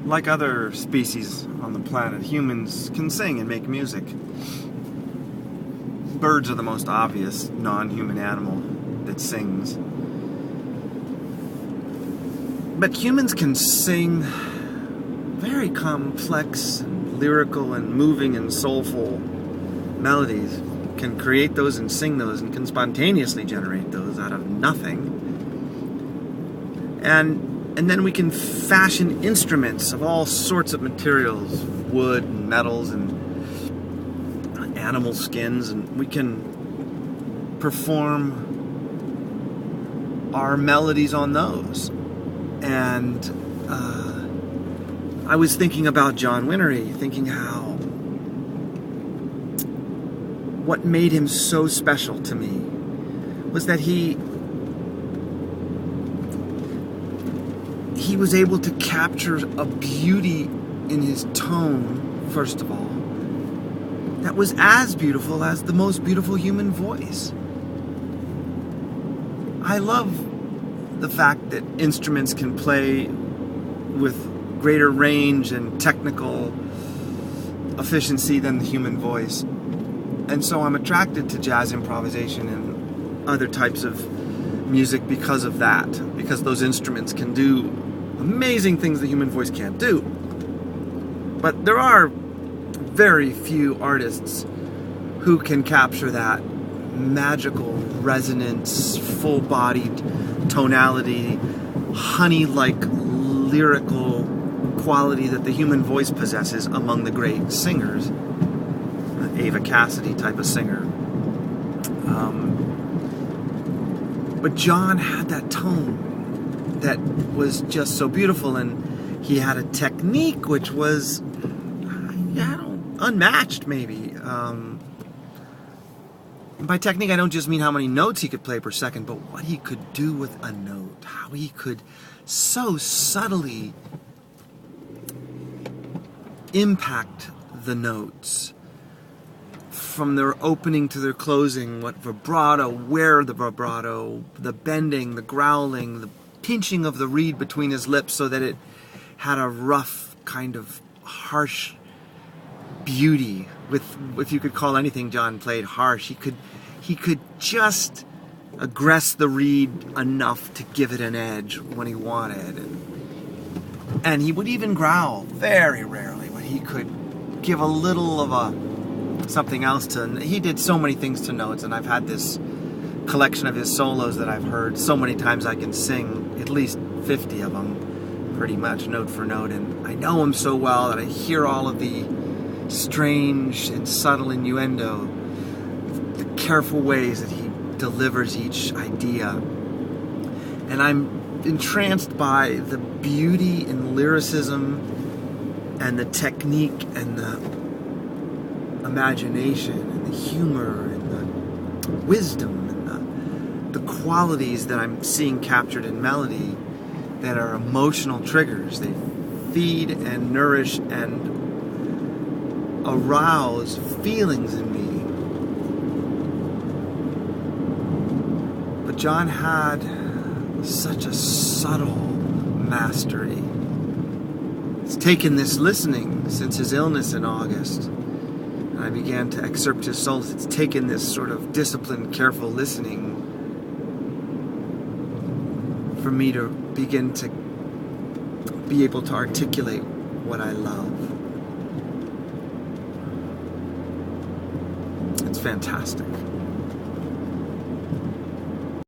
like other species on the planet, humans can sing and make music. Birds are the most obvious non-human animal that sings. But humans can sing very complex and lyrical and moving and soulful melodies, can create those and sing those, and can spontaneously generate those out of nothing. And then we can fashion instruments of all sorts of materials, wood and metals and animal skins, and we can perform our melodies on those. And I was thinking about Jon Whinnery, thinking how what made him so special to me was that he was able to capture a beauty in his tone, first of all, that was as beautiful as the most beautiful human voice. I love the fact that instruments can play with greater range and technical efficiency than the human voice. And so I'm attracted to jazz improvisation and other types of music because of that, because those instruments can do amazing things the human voice can't do. But there are very few artists who can capture that magical resonance, full-bodied tonality, honey-like lyrical quality that the human voice possesses among the great singers. Ava Cassidy type of singer. But Jon had that tone that was just so beautiful, and he had a technique which was unmatched, maybe. By technique, I don't just mean how many notes he could play per second, but what he could do with a note, how he could so subtly impact the notes from their opening to their closing, what vibrato, where the vibrato, the bending, the growling, the pinching of the reed between his lips so that it had a rough, kind of harsh beauty. With, if you could call anything Jon played harsh, he could just aggress the reed enough to give it an edge when he wanted. And he would even growl, very rarely, but he could give a little of a something else to. He did so many things to notes, and I've had this collection of his solos that I've heard so many times I can sing at least 50 of them, pretty much note for note, and I know him so well that I hear all of the strange and subtle innuendo, the careful ways that he delivers each idea, and I'm entranced by the beauty and lyricism and the technique and the imagination and the humor and the wisdom and the qualities that I'm seeing captured in melody that are emotional triggers. They feed and nourish and arouse feelings in me. But Jon had such a subtle mastery. It's taken this listening since his illness in August. I began to excerpt his solos. It's taken this sort of disciplined, careful listening for me to begin to be able to articulate what I love. It's fantastic.